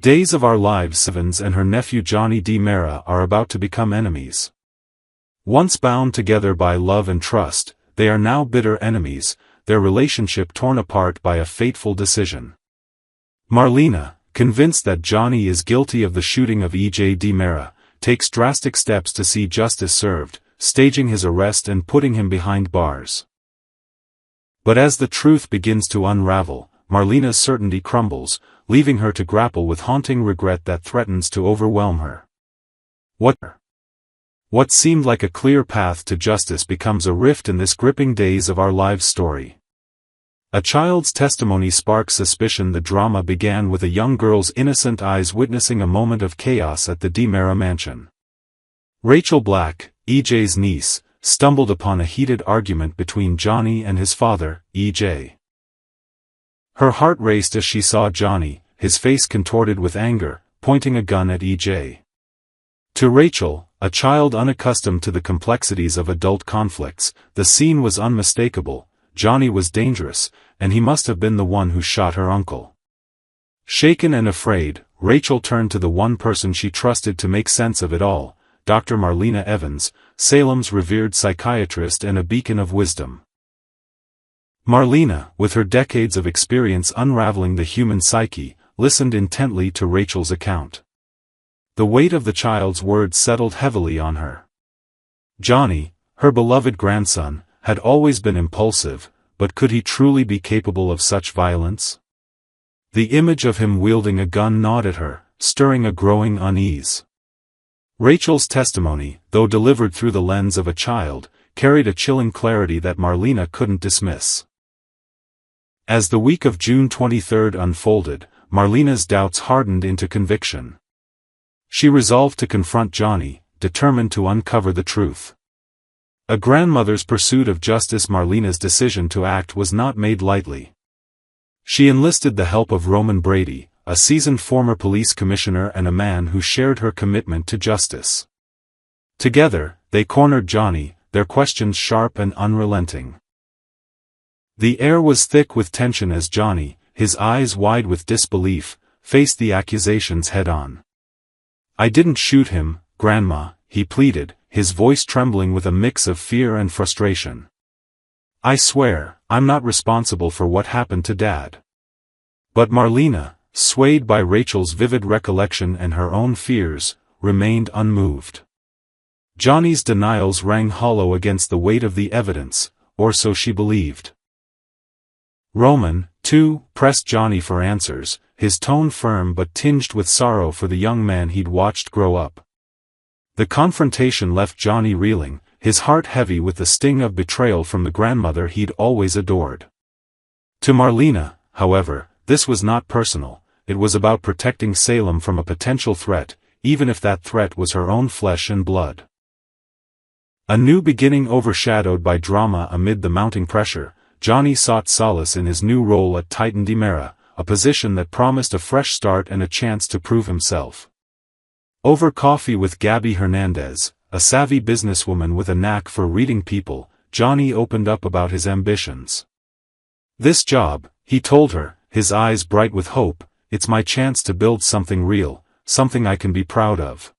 Days of our lives. Evans and her nephew Johnny DiMera are about to become enemies. Once bound together by love and trust, they are now bitter enemies, their relationship torn apart by a fateful decision. Marlena, convinced that Johnny is guilty of the shooting of E.J. DiMera, takes drastic steps to see justice served, staging his arrest and putting him behind bars. But as the truth begins to unravel, Marlena's certainty crumbles, leaving her to grapple with haunting regret that threatens to overwhelm her. What seemed like a clear path to justice becomes a rift in this gripping Days of Our Lives story. A child's testimony sparks suspicion. The drama began with a young girl's innocent eyes witnessing a moment of chaos at the DiMera mansion. Rachel Black, E.J.'s niece, stumbled upon a heated argument between Johnny and his father, E.J. Her heart raced as she saw Johnny, his face contorted with anger, pointing a gun at E.J. To Rachel, a child unaccustomed to the complexities of adult conflicts, the scene was unmistakable. Johnny was dangerous, and he must have been the one who shot her uncle. Shaken and afraid, Rachel turned to the one person she trusted to make sense of it all, Dr. Marlena Evans, Salem's revered psychiatrist and a beacon of wisdom. Marlena, with her decades of experience unraveling the human psyche, listened intently to Rachel's account. The weight of the child's words settled heavily on her. Johnny, her beloved grandson, had always been impulsive, but could he truly be capable of such violence? The image of him wielding a gun gnawed at her, stirring a growing unease. Rachel's testimony, though delivered through the lens of a child, carried a chilling clarity that Marlena couldn't dismiss. As the week of June 23 unfolded, Marlena's doubts hardened into conviction. She resolved to confront Johnny, determined to uncover the truth. A grandmother's pursuit of justice. Marlena's decision to act was not made lightly. She enlisted the help of Roman Brady, a seasoned former police commissioner and a man who shared her commitment to justice. Together, they cornered Johnny, their questions sharp and unrelenting. The air was thick with tension as Johnny, his eyes wide with disbelief, faced the accusations head-on. "I didn't shoot him, Grandma," he pleaded, his voice trembling with a mix of fear and frustration. "I swear, I'm not responsible for what happened to Dad." But Marlena, swayed by Rachel's vivid recollection and her own fears, remained unmoved. Johnny's denials rang hollow against the weight of the evidence, or so she believed. Roman, too, pressed Johnny for answers, his tone firm but tinged with sorrow for the young man he'd watched grow up. The confrontation left Johnny reeling, his heart heavy with the sting of betrayal from the grandmother he'd always adored. To Marlena, however, this was not personal, it was about protecting Salem from a potential threat, even if that threat was her own flesh and blood. A new beginning overshadowed by drama. Amid the mounting pressure, Johnny sought solace in his new role at Titan DiMera, a position that promised a fresh start and a chance to prove himself. Over coffee with Gabby Hernandez, a savvy businesswoman with a knack for reading people, Johnny opened up about his ambitions. "This job," he told her, his eyes bright with hope, "it's my chance to build something real, something I can be proud of."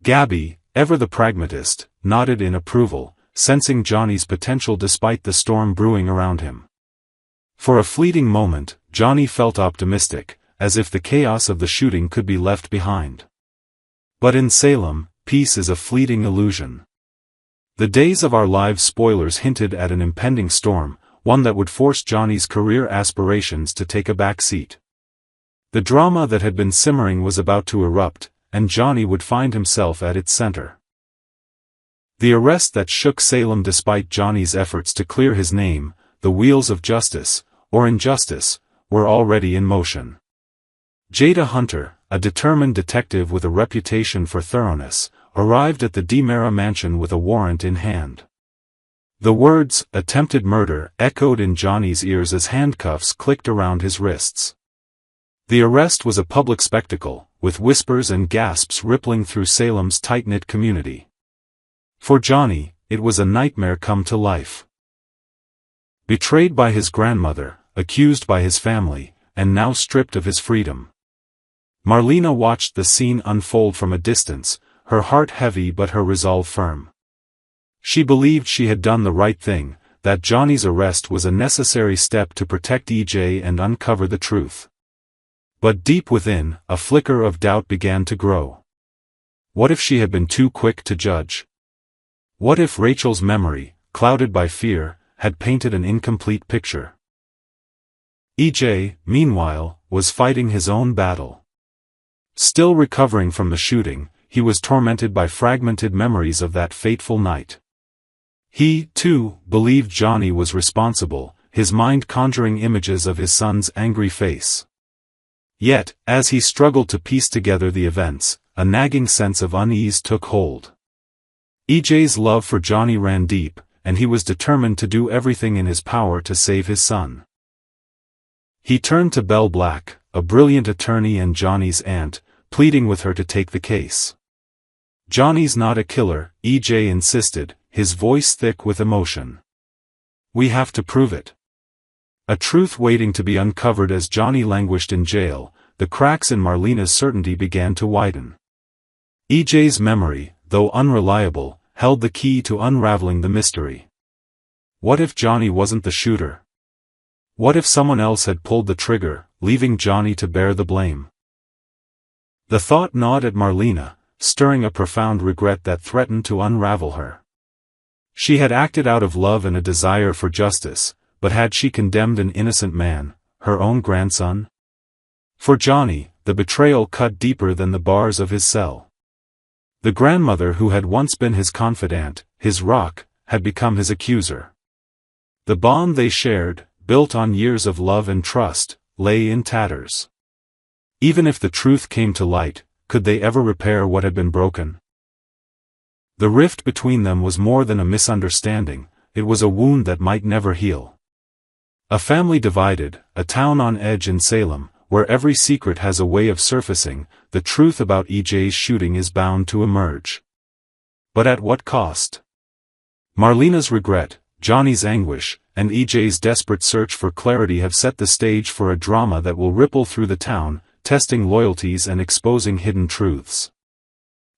Gabby, ever the pragmatist, nodded in approval, sensing Johnny's potential despite the storm brewing around him. For a fleeting moment, Johnny felt optimistic, as if the chaos of the shooting could be left behind. But in Salem, peace is a fleeting illusion. The Days of Our Lives spoilers hinted at an impending storm, one that would force Johnny's career aspirations to take a back seat. The drama that had been simmering was about to erupt, and Johnny would find himself at its center. The arrest that shook Salem. Despite Johnny's efforts to clear his name, the wheels of justice, or injustice, were already in motion. Jada Hunter, a determined detective with a reputation for thoroughness, arrived at the DiMera mansion with a warrant in hand. The words, "attempted murder," echoed in Johnny's ears as handcuffs clicked around his wrists. The arrest was a public spectacle, with whispers and gasps rippling through Salem's tight-knit community. For Johnny, it was a nightmare come to life. Betrayed by his grandmother, accused by his family, and now stripped of his freedom. Marlena watched the scene unfold from a distance, her heart heavy but her resolve firm. She believed she had done the right thing, that Johnny's arrest was a necessary step to protect EJ and uncover the truth. But deep within, a flicker of doubt began to grow. What if she had been too quick to judge? What if Rachel's memory, clouded by fear, had painted an incomplete picture? EJ, meanwhile, was fighting his own battle. Still recovering from the shooting, he was tormented by fragmented memories of that fateful night. He, too, believed Johnny was responsible, his mind conjuring images of his son's angry face. Yet, as he struggled to piece together the events, a nagging sense of unease took hold. EJ's love for Johnny ran deep, and he was determined to do everything in his power to save his son. He turned to Belle Black, a brilliant attorney and Johnny's aunt, pleading with her to take the case. "Johnny's not a killer," EJ insisted, his voice thick with emotion. "We have to prove it." A truth waiting to be uncovered. As Johnny languished in jail, the cracks in Marlena's certainty began to widen. EJ's memory, though unreliable, held the key to unraveling the mystery. What if Johnny wasn't the shooter? What if someone else had pulled the trigger, leaving Johnny to bear the blame? The thought gnawed at Marlena, stirring a profound regret that threatened to unravel her. She had acted out of love and a desire for justice, but had she condemned an innocent man, her own grandson? For Johnny, the betrayal cut deeper than the bars of his cell. The grandmother who had once been his confidant, his rock, had become his accuser. The bond they shared, built on years of love and trust, lay in tatters. Even if the truth came to light, could they ever repair what had been broken? The rift between them was more than a misunderstanding, it was a wound that might never heal. A family divided, a town on edge in Salem, where every secret has a way of surfacing, the truth about EJ's shooting is bound to emerge. But at what cost? Marlena's regret, Johnny's anguish, and EJ's desperate search for clarity have set the stage for a drama that will ripple through the town, testing loyalties and exposing hidden truths.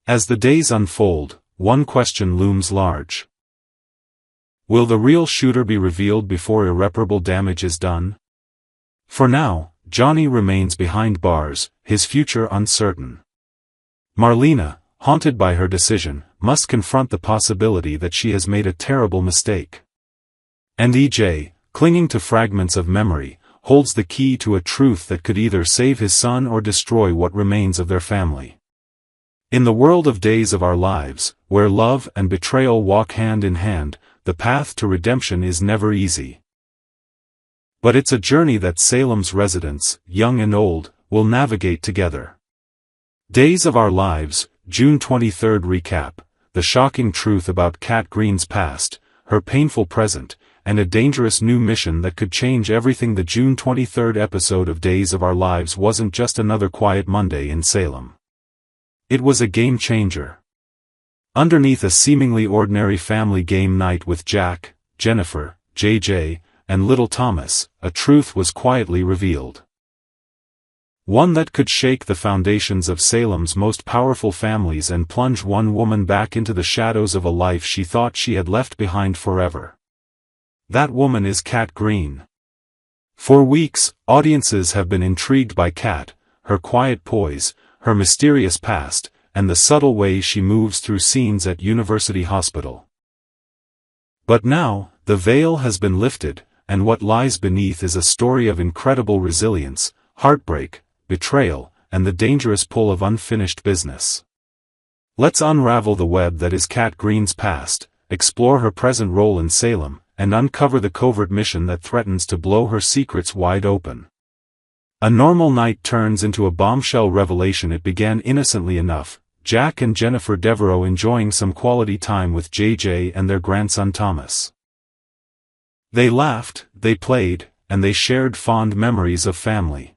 As the days unfold, one question looms large. Will the real shooter be revealed before irreparable damage is done? For now, Johnny remains behind bars, his future uncertain. Marlena, haunted by her decision, must confront the possibility that she has made a terrible mistake. And EJ, clinging to fragments of memory, holds the key to a truth that could either save his son or destroy what remains of their family. In the world of Days of Our Lives, where love and betrayal walk hand in hand, the path to redemption is never easy. But it's a journey that Salem's residents, young and old, will navigate together. Days of Our Lives, June 23 recap, the shocking truth about Kat Green's past, her painful present, and a dangerous new mission that could change everything. The June 23 episode of Days of Our Lives wasn't just another quiet Monday in Salem. It was a game changer. Underneath a seemingly ordinary family game night with Jack, Jennifer, JJ, and little Thomas, a truth was quietly revealed. One that could shake the foundations of Salem's most powerful families and plunge one woman back into the shadows of a life she thought she had left behind forever. That woman is Kat Green. For weeks, audiences have been intrigued by Kat, her quiet poise, her mysterious past, and the subtle way she moves through scenes at University Hospital. But now, the veil has been lifted, and what lies beneath is a story of incredible resilience, heartbreak, betrayal, and the dangerous pull of unfinished business. Let's unravel the web that is Kat Green's past, explore her present role in Salem, and uncover the covert mission that threatens to blow her secrets wide open. A normal night turns into a bombshell revelation. It began innocently enough, Jack and Jennifer Devereaux enjoying some quality time with JJ and their grandson Thomas. They laughed, they played, and they shared fond memories of family.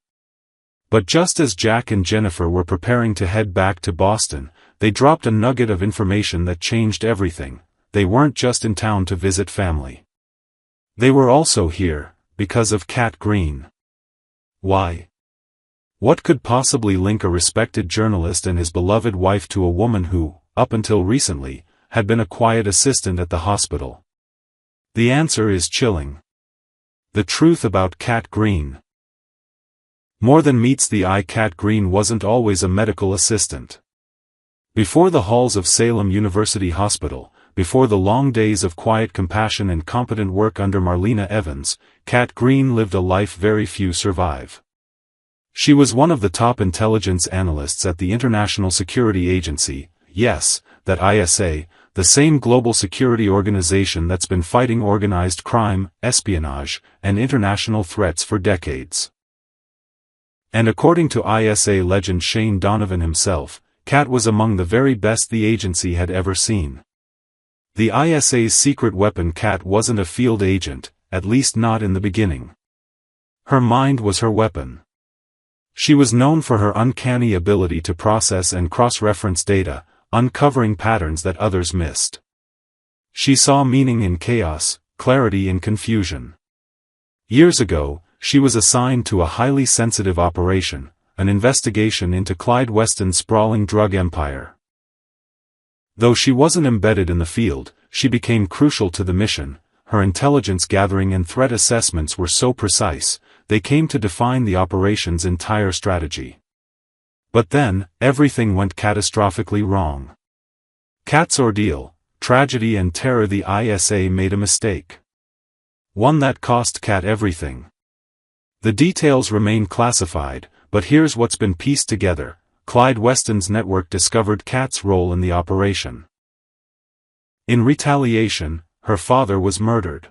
But just as Jack and Jennifer were preparing to head back to Boston, they dropped a nugget of information that changed everything. They weren't just in town to visit family. They were also here, because of Kat Green. Why? What could possibly link a respected journalist and his beloved wife to a woman who, up until recently, had been a quiet assistant at the hospital? The answer is chilling. The truth about Cat Green. More than meets the eye, Cat Green wasn't always a medical assistant. Before the halls of Salem University Hospital, before the long days of quiet compassion and competent work under Marlena Evans, Cat Green lived a life very few survive. She was one of the top intelligence analysts at the International Security Agency, yes, that ISA, the same global security organization that's been fighting organized crime, espionage, and international threats for decades. And according to ISA legend Shane Donovan himself, Cat was among the very best the agency had ever seen. The ISA's secret weapon. Cat wasn't a field agent, at least not in the beginning. Her mind was her weapon. She was known for her uncanny ability to process and cross-reference data, uncovering patterns that others missed. She saw meaning in chaos, clarity in confusion. Years ago, she was assigned to a highly sensitive operation, an investigation into Clyde Weston's sprawling drug empire. Though she wasn't embedded in the field, she became crucial to the mission. Her intelligence gathering and threat assessments were so precise, they came to define the operation's entire strategy. But then, everything went catastrophically wrong. Cat's ordeal, tragedy and terror. The ISA made a mistake. One that cost Cat everything. The details remain classified, but here's what's been pieced together. Clyde Weston's network discovered Cat's role in the operation. In retaliation, her father was murdered.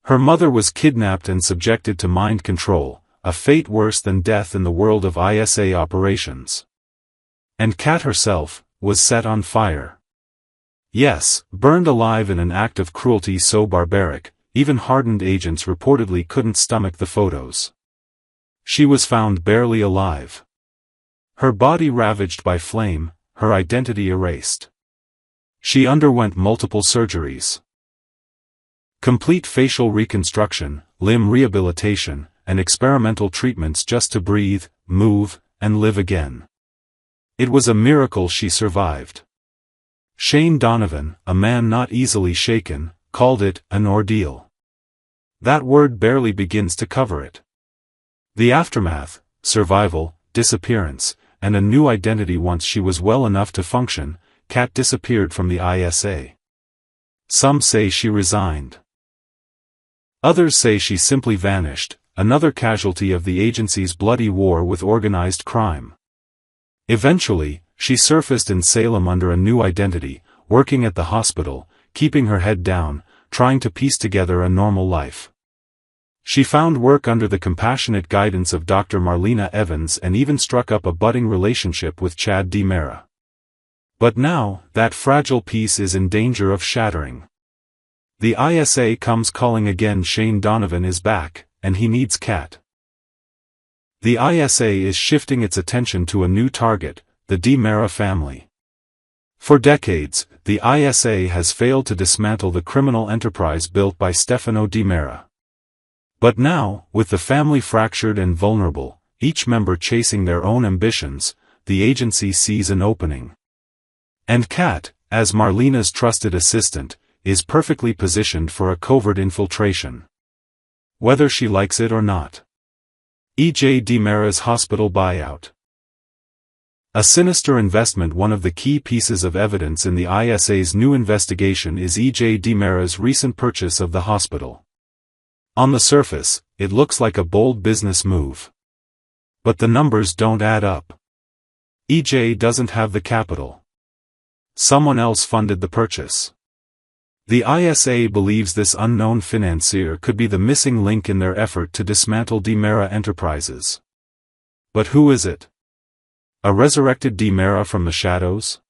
Her mother was kidnapped and subjected to mind control, a fate worse than death in the world of ISA operations. And Cat herself was set on fire. Yes, burned alive in an act of cruelty so barbaric, even hardened agents reportedly couldn't stomach the photos. She was found barely alive. Her body ravaged by flame, her identity erased. She underwent multiple surgeries. Complete facial reconstruction, limb rehabilitation, and experimental treatments just to breathe, move, and live again. It was a miracle she survived. Shane Donovan, a man not easily shaken, called it an ordeal. That word barely begins to cover it. The aftermath, survival, disappearance, and a new identity. Once she was well enough to function, Cat disappeared from the ISA. Some say she resigned. Others say she simply vanished, another casualty of the agency's bloody war with organized crime. Eventually, she surfaced in Salem under a new identity, working at the hospital, keeping her head down, trying to piece together a normal life. She found work under the compassionate guidance of Dr. Marlena Evans and even struck up a budding relationship with Chad DiMera. But now, that fragile piece is in danger of shattering. The ISA comes calling again. Shane Donovan is back, and he needs Cat. The ISA is shifting its attention to a new target, the DiMera family. For decades, the ISA has failed to dismantle the criminal enterprise built by Stefano DiMera. But now, with the family fractured and vulnerable, each member chasing their own ambitions, the agency sees an opening. And Cat, as Marlena's trusted assistant, is perfectly positioned for a covert infiltration. Whether she likes it or not. E.J. DiMera's hospital buyout. A sinister investment. One of the key pieces of evidence in the ISA's new investigation is E.J. DiMera's recent purchase of the hospital. On the surface, it looks like a bold business move. But the numbers don't add up. E.J. doesn't have the capital. Someone else funded the purchase. The ISA believes this unknown financier could be the missing link in their effort to dismantle DiMera Enterprises. But who is it? A resurrected DiMera from the shadows?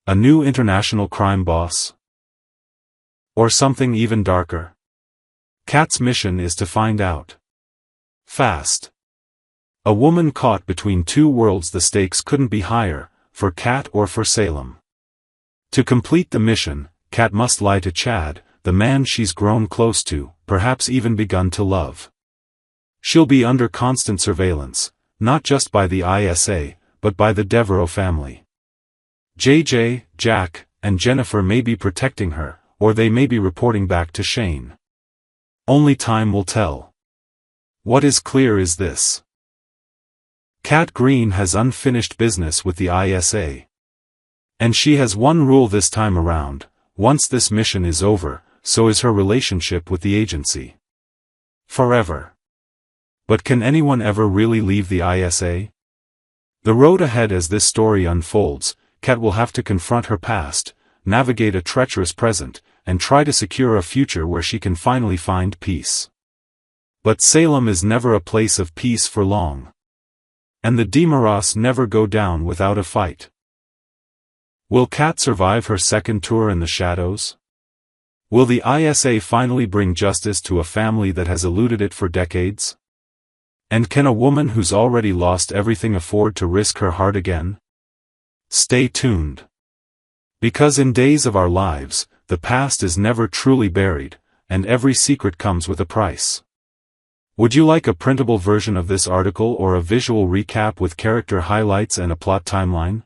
A new international crime boss? Or something even darker? Cat's mission is to find out. Fast. A woman caught between two worlds. The stakes couldn't be higher, for Cat or for Salem. To complete the mission, Cat must lie to Chad, the man she's grown close to, perhaps even begun to love. She'll be under constant surveillance, not just by the ISA, but by the Devereaux family. JJ, Jack, and Jennifer may be protecting her, or they may be reporting back to Shane. Only time will tell. What is clear is this. Kat Green has unfinished business with the ISA. And she has one rule this time around: once this mission is over, so is her relationship with the agency. Forever. But can anyone ever really leave the ISA? The road ahead as this story unfolds, Kat will have to confront her past, navigate a treacherous present, and try to secure a future where she can finally find peace. But Salem is never a place of peace for long. And the DeMaras never go down without a fight. Will Kat survive her second tour in the shadows? Will the ISA finally bring justice to a family that has eluded it for decades? And can a woman who's already lost everything afford to risk her heart again? Stay tuned. Because in days of our lives, the past is never truly buried, and every secret comes with a price. Would you like a printable version of this article or a visual recap with character highlights and a plot timeline?